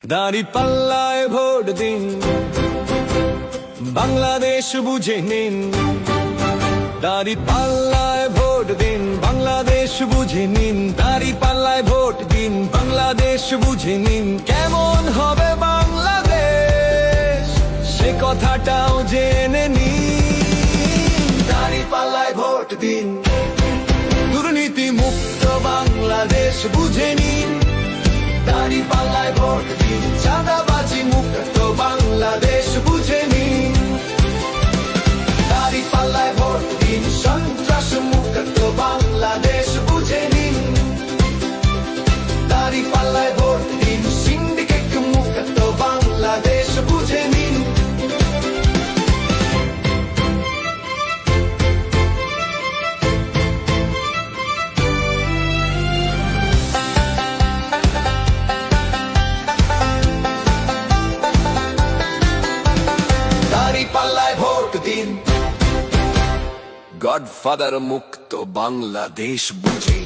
দাঁড়িপাল্লায় vote দিন, বাংলাদেশ বুঝে নিন। দাঁড়িপাল্লায় ভোট দিন, বাংলাদেশ বুঝে নিন। দাঁড়িপাল্লায় ভোট দিন, বাংলাদেশ বুঝে নিন। কেমন হবে বাংলাদেশ, সে কথাটাও জেনে নিন। দাঁড়িপাল্লায় ভোট দিন, দুর্নীতি মুক্ত বাংলাদেশ বুঝে নিন। দাঁড়িপাল্লায় ভোট দিন, চাঁদাবাজি মুক্ত বাংলাদেশ বুঝে নিন। দাঁড়িপাল্লায় ভোট দিন, সন্ত্রাস মুক্ত বাংলাদেশ বুঝে নিন। দাঁড়িপাল্লায় ভোট দিন, সিন্ডিকেট মুক্ত বাংলাদেশ বুঝে নিন। দাঁড়িপাল্লায় ভোট দিন, গডফাদার মুক্ত বাংলাদেশ বুঝে